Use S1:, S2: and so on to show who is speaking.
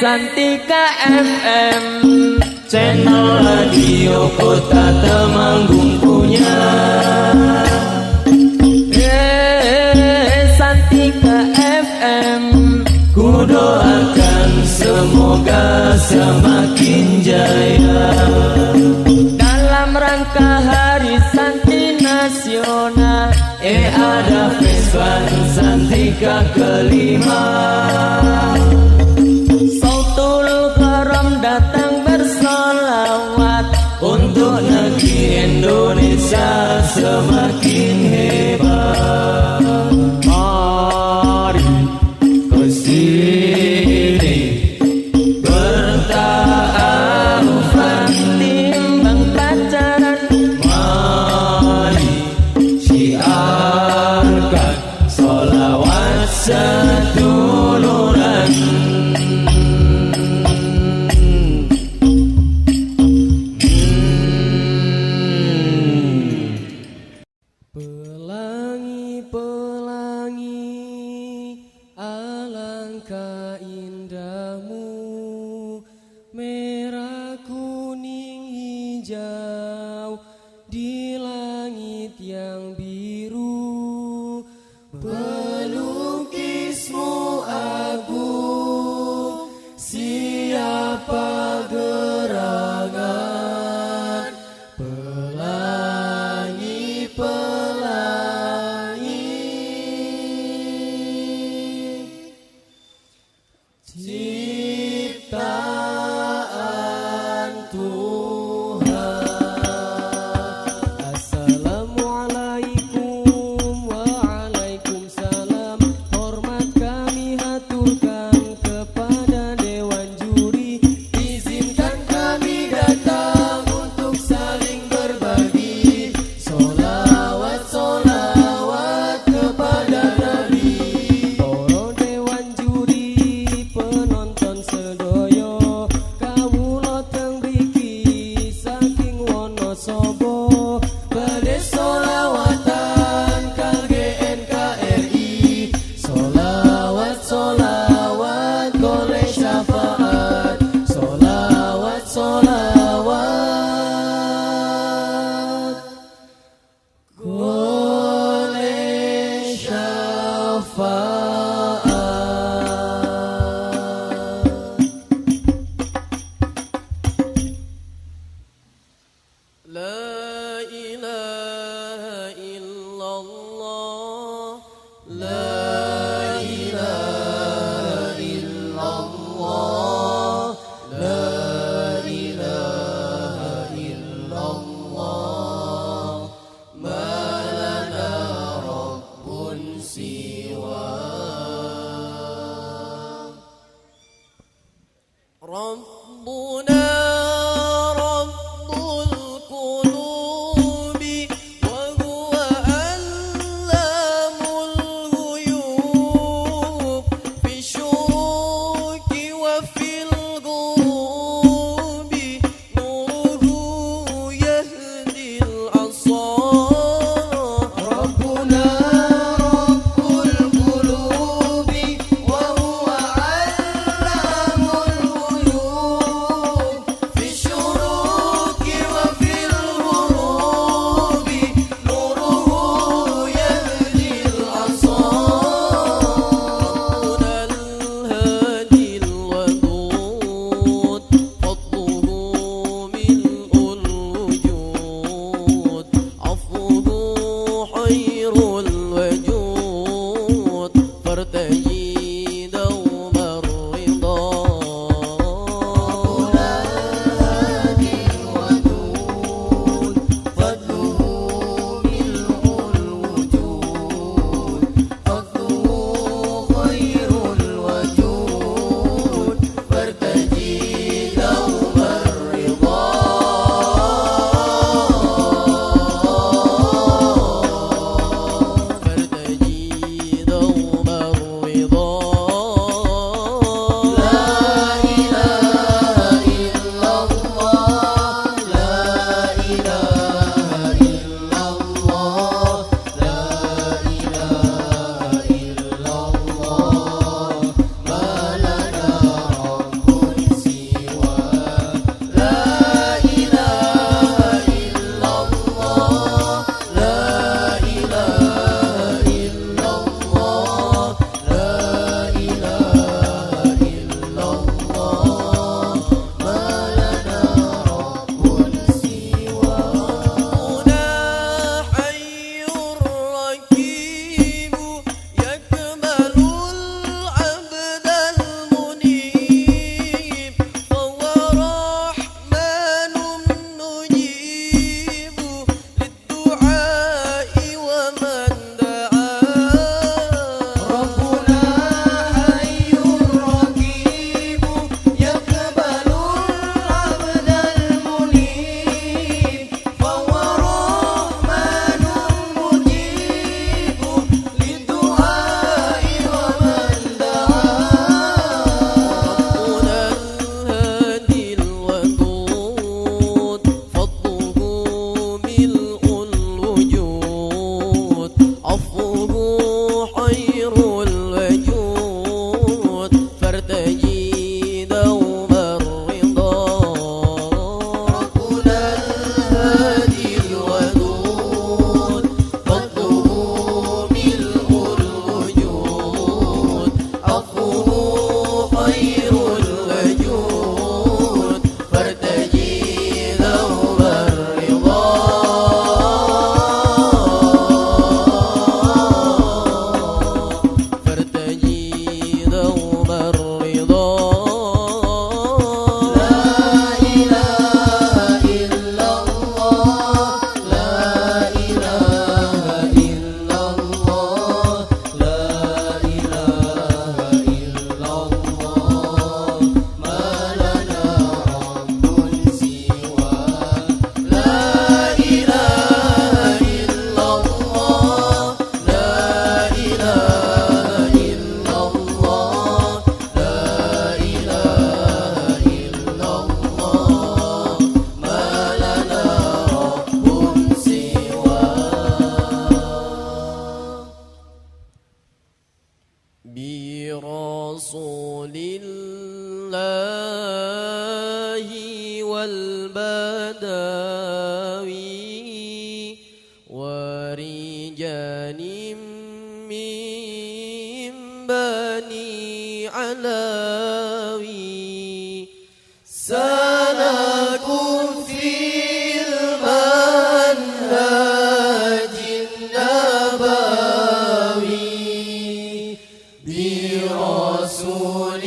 S1: Santika FM, channel radio Kota Temanggung punya. Santika FM, ku doakan semoga semakin jaya. Dalam rangka Hari Santri Nasional, ada Festival Santika kelima. Sautul Karam datang bersolawat untuk negeri Indonesia semakin hebat. Mari kesini bertaarufan timbang pacaran. Mari syiarkan sholawat seduluran.
S2: Pelangi-pelangi, alangkah indahmu, merah kuning hijau di langit yang biru. Pelukismu agung, siapa gerangan? Ciptaan Tuhan. Assalamualaikum waalaikumsalam. Hormat kami haturkan kepada Dewan Juri. Izinkan kami datang untuk saling berbagi solawat kepada Nabi. Para Dewan Juri, penonton sedoyo, kawula teng mriki saking Wonosobo badhe solawatan kangge NKRI. Solawat goleh syafaat. Solawat goleh syafaat. La ilaha illallah, la ilaha illallah, la ilaha illallah, ma lana rabbun siwa. Rabbuna rabbul qulubi wa huwa allamul ghuyub, fi syuruki wa fil ghurubi, nuruhu yahdil asar. Rabbuna rabbul qulubi wa huwa allamul ghuyub, رسول الله والبدوي ورجال من بني علوي سلكوا في المنهج النبوي برسول